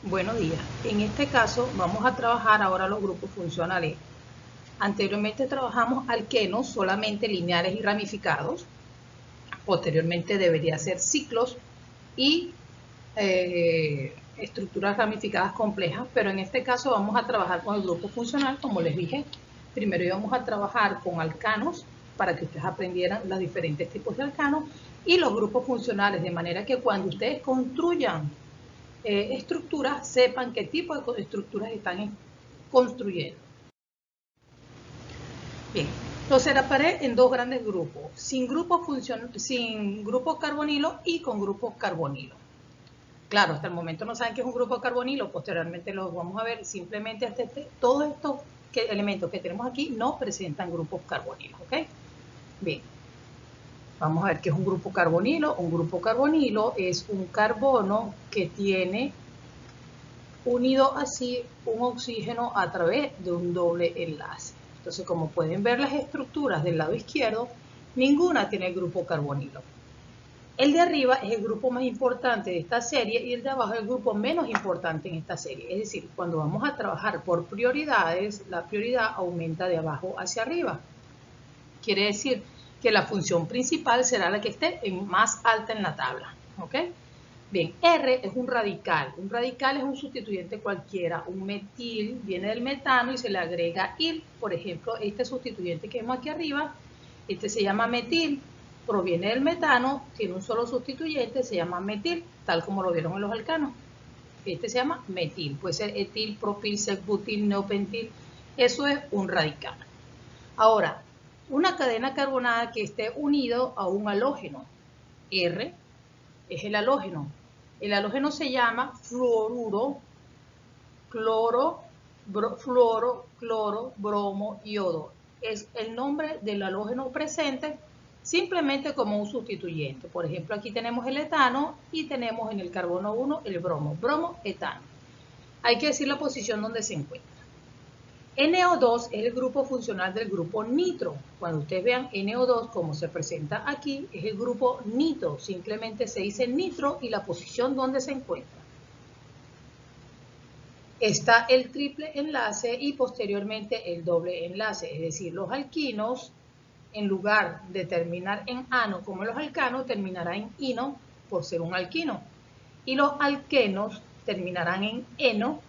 Buenos días. En este caso vamos a trabajar ahora los grupos funcionales. Anteriormente trabajamos alquenos solamente lineales y ramificados. Posteriormente debería ser ciclos y estructuras ramificadas complejas, pero en este caso vamos a trabajar con el grupo funcional, como les dije. Primero íbamos a trabajar con alcanos para que ustedes aprendieran los diferentes tipos de alcanos y los grupos funcionales, de manera que cuando ustedes construyan estructuras, sepan qué tipo de estructuras están construyendo. Bien, los separé en dos grandes grupos, sin grupo carbonilo y con grupo carbonilo. Claro, hasta el momento no saben qué es un grupo carbonilo, posteriormente los vamos a ver. Simplemente todos estos elementos que tenemos aquí no presentan grupos carbonilos, ¿ok? Bien, vamos a ver qué es un grupo carbonilo. Un grupo carbonilo es un carbono que tiene unido así un oxígeno a través de un doble enlace. Entonces, como pueden ver las estructuras del lado izquierdo, ninguna tiene el grupo carbonilo. El de arriba es el grupo más importante de esta serie y el de abajo es el grupo menos importante en esta serie. Es decir, cuando vamos a trabajar por prioridades, la prioridad aumenta de abajo hacia arriba. Quiere decir que la función principal será la que esté más alta en la tabla. ¿Ok? Bien, R es un radical. Un radical es un sustituyente cualquiera. Un metil viene del metano y se le agrega il. Por ejemplo, este sustituyente que vemos aquí arriba, este se llama metil, proviene del metano, tiene un solo sustituyente, se llama metil, tal como lo vieron en los alcanos. Este se llama metil, puede ser etil, propil, sec-butil, neopentil. Eso es un radical. Ahora, una cadena carbonada que esté unido a un halógeno. R es el halógeno. El halógeno se llama fluoruro, fluoro, cloro, bromo, yodo. Es el nombre del halógeno presente simplemente como un sustituyente. Por ejemplo, aquí tenemos el etano y tenemos en el carbono 1 el bromo. Bromo, etano. Hay que decir la posición donde se encuentra. NO2 es el grupo funcional del grupo nitro. Cuando ustedes vean NO2 como se presenta aquí, es el grupo nitro. Simplemente se dice nitro y la posición donde se encuentra. Está el triple enlace y posteriormente el doble enlace. Es decir, los alquinos, en lugar de terminar en ano como los alcanos, terminarán en ino por ser un alquino. Y los alquenos terminarán en eno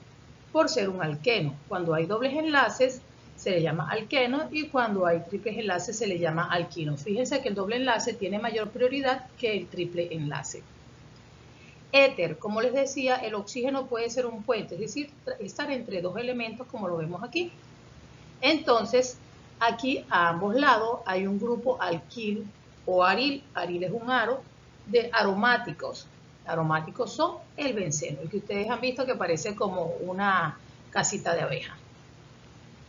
por ser un alqueno. Cuando hay dobles enlaces se le llama alqueno y cuando hay triples enlaces se le llama alquino. Fíjense que el doble enlace tiene mayor prioridad que el triple enlace. Éter, como les decía, el oxígeno puede ser un puente, es decir, estar entre dos elementos como lo vemos aquí. Entonces, aquí a ambos lados hay un grupo alquil o aril. Aril es un aro de aromáticos. Aromáticos son el benceno, el que ustedes han visto que parece como una casita de abeja.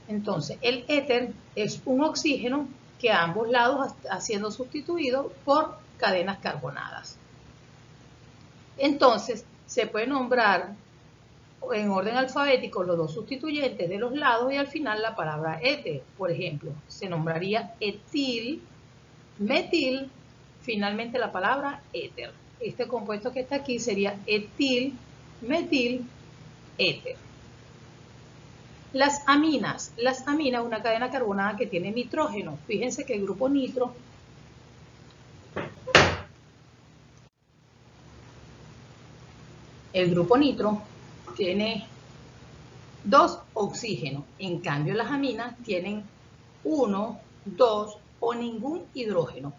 Entonces, el éter es un oxígeno que a ambos lados está siendo sustituido por cadenas carbonadas. Entonces, se puede nombrar en orden alfabético los dos sustituyentes de los lados y al final la palabra éter. Por ejemplo, se nombraría etil, metil, finalmente la palabra éter. Este compuesto que está aquí sería etil, metil, éter. Las aminas es una cadena carbonada que tiene nitrógeno. Fíjense que el grupo nitro tiene dos oxígenos. En cambio, las aminas tienen 1, 2 o ningún hidrógeno.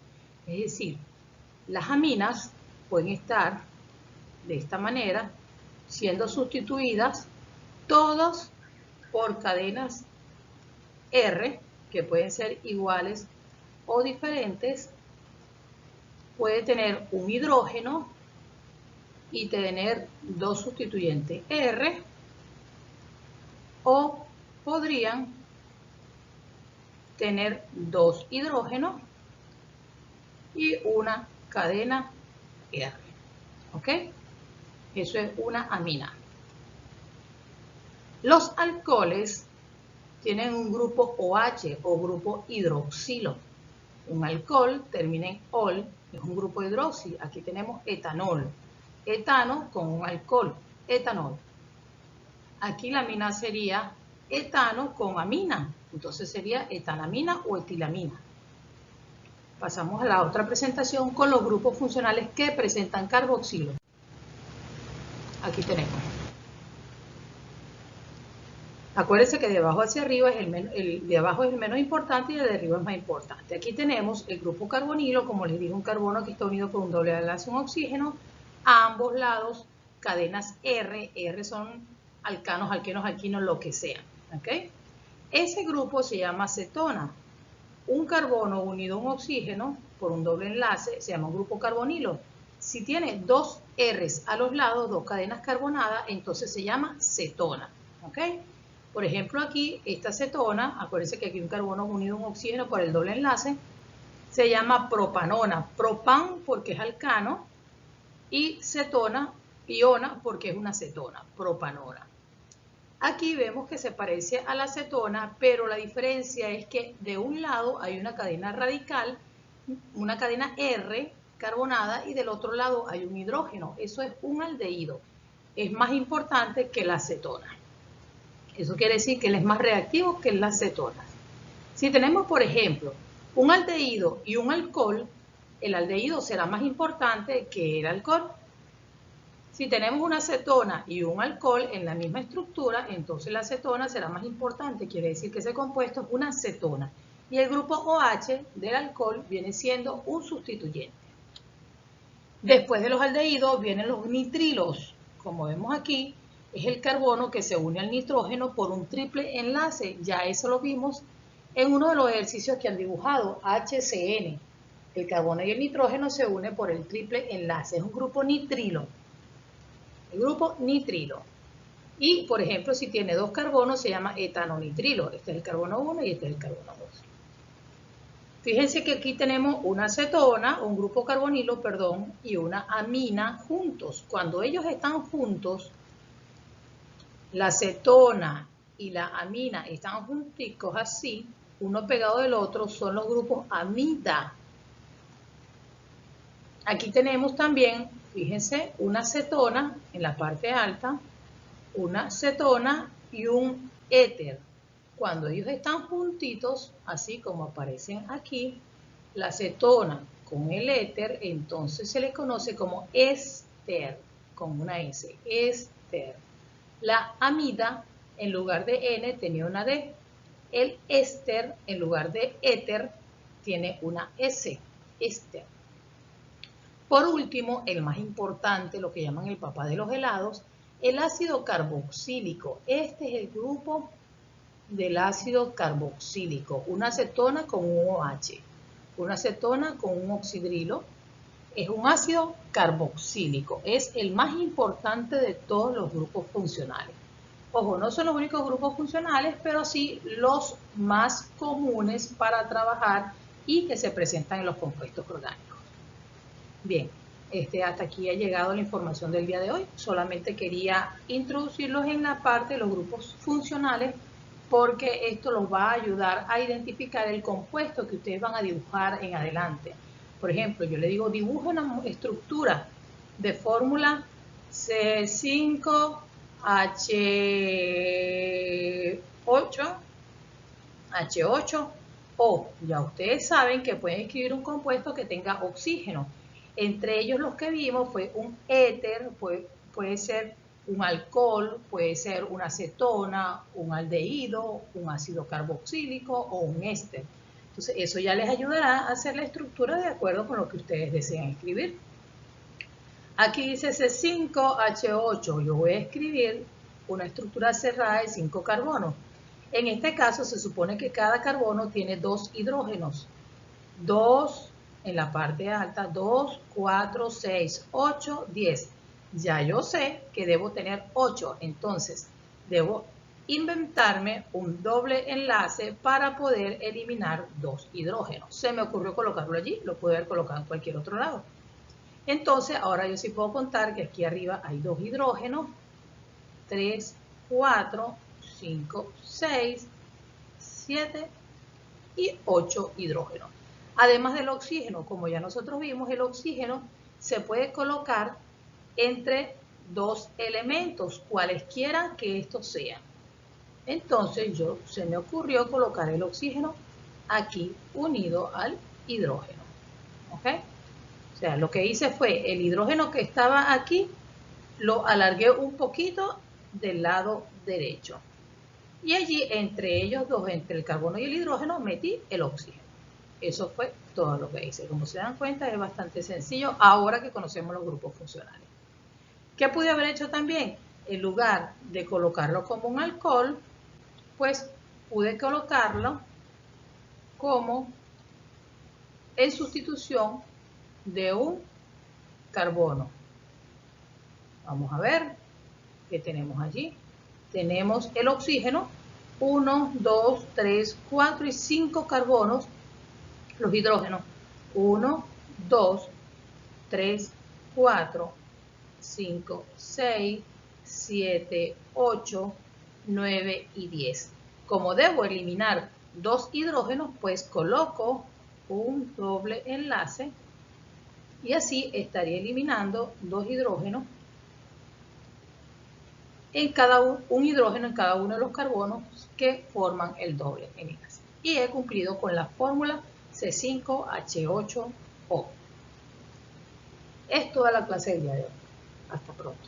Es decir, las aminas pueden estar de esta manera, siendo sustituidas todos por cadenas R, que pueden ser iguales o diferentes. Puede tener un hidrógeno y tener dos sustituyentes R, o podrían tener dos hidrógenos y una cadena R. ¿Ok? Eso es una amina. Los alcoholes tienen un grupo OH o grupo hidroxilo. Un alcohol termina en ol, es un grupo hidroxilo. Aquí tenemos etanol. Etano con un alcohol, etanol. Aquí la amina sería etano con amina. Entonces sería etanamina o etilamina. Pasamos a la otra presentación con los grupos funcionales que presentan carboxilo. Aquí tenemos. Acuérdense que de abajo hacia arriba el de abajo es el menos importante y el de arriba es más importante. Aquí tenemos el grupo carbonilo, como les dije, un carbono que está unido con un doble enlace, un oxígeno, a ambos lados, cadenas R. R son alcanos, alquenos, alquinos, lo que sea. ¿Okay? Ese grupo se llama cetona. Un carbono unido a un oxígeno por un doble enlace se llama un grupo carbonilo. Si tiene dos R's a los lados, dos cadenas carbonadas, entonces se llama cetona. ¿Okay? Por ejemplo, aquí, esta cetona, acuérdense que aquí un carbono unido a un oxígeno por el doble enlace, se llama propanona. Propan porque es alcano y cetona, iona, porque es una cetona, propanona. Aquí vemos que se parece a la cetona, pero la diferencia es que de un lado hay una cadena radical, una cadena R carbonada, y del otro lado hay un hidrógeno. Eso es un aldehído. Es más importante que la cetona. Eso quiere decir que él es más reactivo que las cetonas. Si tenemos, por ejemplo, un aldehído y un alcohol, el aldehído será más importante que el alcohol. Si tenemos una cetona y un alcohol en la misma estructura, entonces la cetona será más importante. Quiere decir que ese compuesto es una cetona. Y el grupo OH del alcohol viene siendo un sustituyente. Después de los aldehídos vienen los nitrilos. Como vemos aquí, es el carbono que se une al nitrógeno por un triple enlace. Ya eso lo vimos en uno de los ejercicios que han dibujado, HCN. El carbono y el nitrógeno se unen por el triple enlace. Es un grupo nitrilo. El grupo nitrilo. Y, por ejemplo, si tiene dos carbonos, se llama etanonitrilo. Este es el carbono 1 y este es el carbono 2. Fíjense que aquí tenemos una cetona, un grupo carbonilo, perdón, y una amina juntos. Cuando ellos están juntos, la cetona y la amina están junticos así, uno pegado del otro, son los grupos amida. Aquí tenemos también, fíjense, una cetona en la parte alta, una cetona y un éter. Cuando ellos están juntitos, así como aparecen aquí, la cetona con el éter, entonces se les conoce como éster, con una S, éster. La amida, en lugar de N, tenía una D. El éster, en lugar de éter, tiene una S, éster. Por último, el más importante, lo que llaman el papá de los helados, el ácido carboxílico. Este es el grupo del ácido carboxílico. Una cetona con un OH, una cetona con un oxidrilo. Es un ácido carboxílico. Es el más importante de todos los grupos funcionales. Ojo, no son los únicos grupos funcionales, pero sí los más comunes para trabajar y que se presentan en los compuestos orgánicos. Bien, hasta aquí ha llegado la información del día de hoy. Solamente quería introducirlos en la parte de los grupos funcionales porque esto los va a ayudar a identificar el compuesto que ustedes van a dibujar en adelante. Por ejemplo, yo le digo, dibuja una estructura de fórmula C5H8O. Ya ustedes saben que pueden escribir un compuesto que tenga oxígeno. Entre ellos los que vimos fue un éter, puede ser un alcohol, puede ser una cetona, un aldehído, un ácido carboxílico o un éster. Entonces eso ya les ayudará a hacer la estructura de acuerdo con lo que ustedes desean escribir. Aquí dice C5H8, yo voy a escribir una estructura cerrada de 5 carbonos. En este caso se supone que cada carbono tiene 2 hidrógenos. 2 en la parte alta, 2, 4, 6, 8, 10. Ya yo sé que debo tener 8, entonces debo inventarme un doble enlace para poder eliminar 2 hidrógenos. Se me ocurrió colocarlo allí, lo pude haber colocado en cualquier otro lado. Entonces, ahora yo sí puedo contar que aquí arriba hay 2 hidrógenos, 3, 4, 5, 6, 7 y 8 hidrógenos. Además del oxígeno, como ya nosotros vimos, el oxígeno se puede colocar entre dos elementos, cualesquiera que estos sean. Entonces se me ocurrió colocar el oxígeno aquí unido al hidrógeno. ¿Ok? O sea, lo que hice fue el hidrógeno que estaba aquí, lo alargué un poquito del lado derecho. Y allí, entre ellos dos, entre el carbono y el hidrógeno, metí el oxígeno. Eso fue todo lo que hice. Como se dan cuenta, es bastante sencillo ahora que conocemos los grupos funcionales. ¿Qué pude haber hecho también? En lugar de colocarlo como un alcohol, pues pude colocarlo como en sustitución de un carbono. Vamos a ver qué tenemos allí. Tenemos el oxígeno, 1, 2, 3, 4 y 5 carbonos. Los hidrógenos, 1, 2, 3, 4, 5, 6, 7, 8, 9 y 10. Como debo eliminar dos hidrógenos, pues coloco un doble enlace y así estaría eliminando dos hidrógenos en un hidrógeno en cada uno de los carbonos que forman el doble enlace. Y he cumplido con la fórmula C5H8O. Es toda la clase del día de hoy. Hasta pronto.